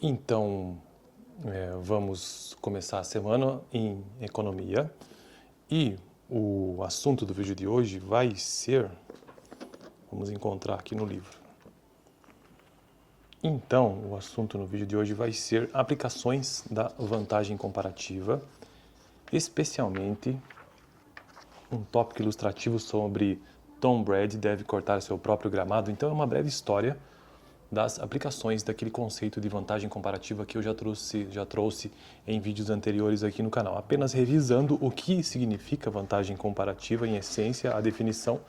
Então, vamos começar a semana em economia e o assunto do vídeo de hoje vai ser, vamos encontrar aqui no livro. Então, o assunto no vídeo de hoje vai ser aplicações da vantagem comparativa, especialmente um tópico ilustrativo sobre Tom Brady deve cortar seu próprio gramado. Então, é uma breve história das aplicações daquele conceito de vantagem comparativa que eu já trouxe em vídeos anteriores aqui no canal. Apenas revisando o que significa vantagem comparativa, em essência, a definição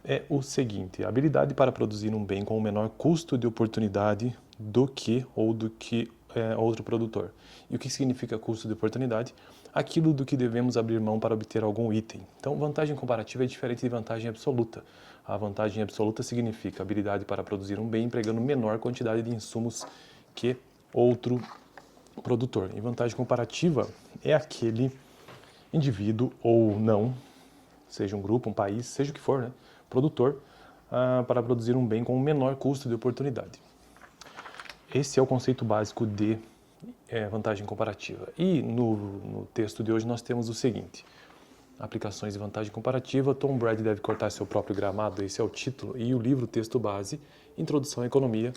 é o seguinte: a habilidade para produzir um bem com o menor custo de oportunidade do que outro produtor. E o que significa custo de oportunidade? Aquilo do que devemos abrir mão para obter algum item. Então, vantagem comparativa é diferente de vantagem absoluta. A vantagem absoluta significa habilidade para produzir um bem empregando menor quantidade de insumos que outro produtor. E vantagem comparativa é aquele indivíduo ou não, seja um grupo, um país, seja o que for, né, produtor, para produzir um bem com o menor custo de oportunidade. Esse é o conceito básico de vantagem comparativa. E no texto de hoje nós temos o seguinte: aplicações de vantagem comparativa, Tom Brady deve cortar seu próprio gramado, esse é o título, e o livro texto base, Introdução à Economia,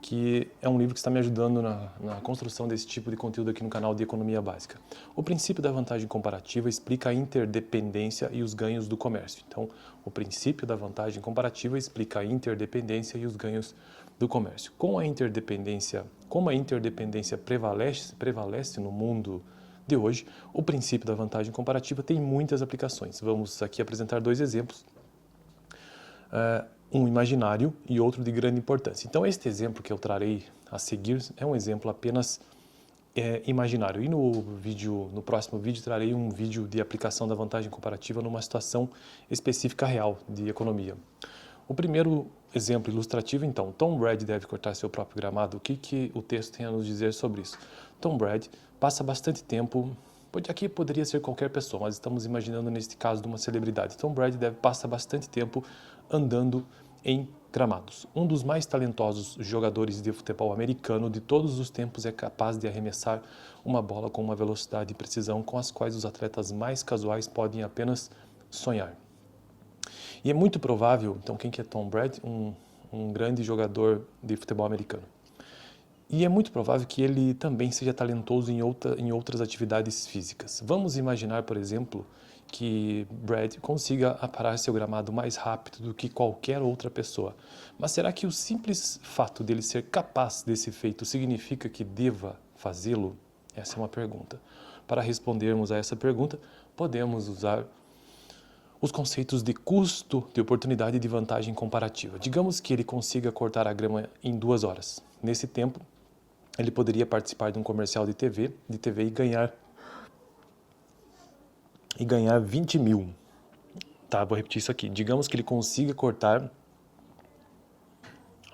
que é um livro que está me ajudando na construção desse tipo de conteúdo aqui no canal de Economia Básica. O princípio da vantagem comparativa explica a interdependência e os ganhos do comércio. Então, o princípio da vantagem comparativa explica a interdependência e os ganhos do comércio. Como a interdependência prevalece no mundo de hoje, o princípio da vantagem comparativa tem muitas aplicações. Vamos aqui apresentar dois exemplos. Um imaginário e outro de grande importância. Então, este exemplo que eu trarei a seguir é um exemplo apenas imaginário. E no próximo vídeo, trarei um vídeo de aplicação da vantagem comparativa numa situação específica real de economia. O primeiro exemplo ilustrativo, então, Tom Brady deve cortar seu próprio gramado. O que o texto tem a nos dizer sobre isso? Tom Brady passa bastante tempo, aqui poderia ser qualquer pessoa, mas estamos imaginando neste caso de uma celebridade. Tom Brady passa bastante tempo andando em gramados. Um dos mais talentosos jogadores de futebol americano de todos os tempos é capaz de arremessar uma bola com uma velocidade e precisão com as quais os atletas mais casuais podem apenas sonhar. E é muito provável, então, quem que é Tom Brady? Um grande jogador de futebol americano. E é muito provável que ele também seja talentoso em outras atividades físicas. Vamos imaginar, por exemplo, que Brad consiga aparar seu gramado mais rápido do que qualquer outra pessoa. Mas será que o simples fato dele ser capaz desse feito significa que deva fazê-lo? Essa é uma pergunta. Para respondermos a essa pergunta, podemos usar os conceitos de custo de oportunidade e de vantagem comparativa. Digamos que ele consiga cortar a grama em 2 horas. Nesse tempo, ele poderia participar de um comercial de TV e ganhar 20 mil. Tá, vou repetir isso aqui. Digamos que ele consiga cortar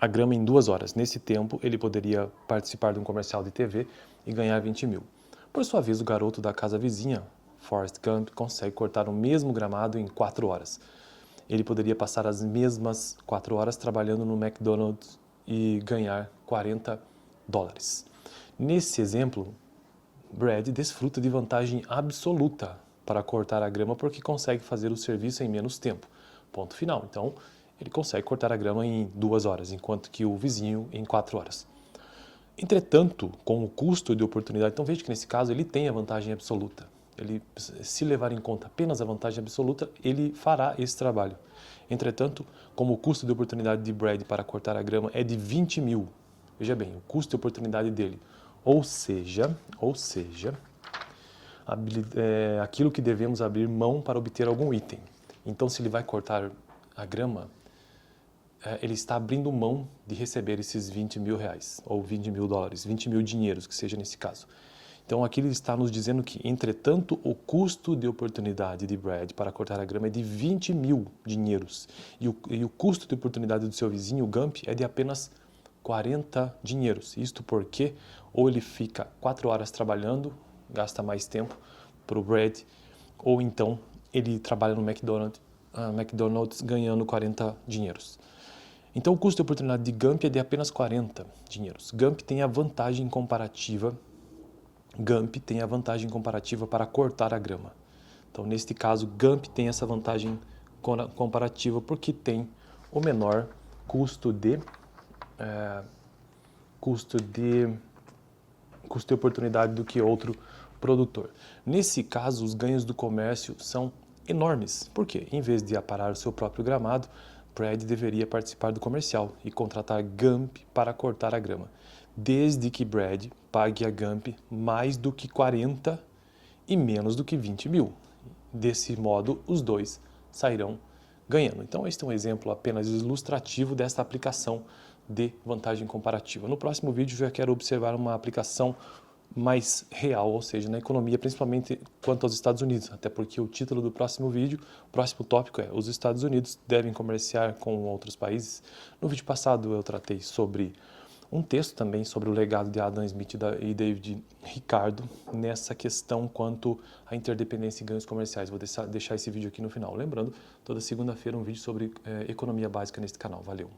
a grama em 2 horas. Nesse tempo, ele poderia participar de um comercial de TV e ganhar 20 mil. Por sua vez, o garoto da casa vizinha, Forrest Gump, consegue cortar o mesmo gramado em 4 horas. Ele poderia passar as mesmas 4 horas trabalhando no McDonald's e ganhar 40 dólares. Nesse exemplo, Brad desfruta de vantagem absoluta para cortar a grama porque consegue fazer o serviço em menos tempo. Ponto final. Então, ele consegue cortar a grama em 2 horas, enquanto que o vizinho em 4 horas. Entretanto, com o custo de oportunidade, então veja que nesse caso ele tem a vantagem absoluta. Ele, se levar em conta apenas a vantagem absoluta, ele fará esse trabalho. Entretanto, como o custo de oportunidade de Brad para cortar a grama é de 20 mil, veja bem, o custo de oportunidade dele, ou seja, aquilo que devemos abrir mão para obter algum item. Então, se ele vai cortar a grama, ele está abrindo mão de receber esses 20 mil reais, ou 20 mil dólares, 20 mil dinheiros, que seja nesse caso. Então, aqui ele está nos dizendo que, entretanto, o custo de oportunidade de Brad para cortar a grama é de 20 mil dinheiros. E o custo de oportunidade do seu vizinho, Gump, é de apenas 40 dinheiros. Isto porque ou ele fica 4 horas trabalhando, gasta mais tempo para o Brad, ou então ele trabalha no McDonald's ganhando 40 dinheiros. Então, o custo de oportunidade de GAMP é de apenas 40 dinheiros. GAMP tem a vantagem comparativa para cortar a grama. Então, neste caso, GAMP tem essa vantagem comparativa porque tem o menor custo de oportunidade do que outro produtor. Nesse caso, os ganhos do comércio são enormes. Por quê? Em vez de aparar o seu próprio gramado, Brad deveria participar do comercial e contratar GAMP para cortar a grama, desde que Brad pague a GAMP mais do que 40 e menos do que 20 mil. Desse modo, os dois sairão ganhando. Então, este é um exemplo apenas ilustrativo desta aplicação de vantagem comparativa. No próximo vídeo, já quero observar uma aplicação mais real, ou seja, na economia, principalmente quanto aos Estados Unidos, até porque o título do próximo vídeo, o próximo tópico é: os Estados Unidos devem comerciar com outros países. No vídeo passado eu tratei sobre um texto também sobre o legado de Adam Smith e David Ricardo nessa questão quanto à interdependência e ganhos comerciais. Vou deixar esse vídeo aqui no final. Lembrando, toda segunda-feira um vídeo sobre economia básica neste canal. Valeu!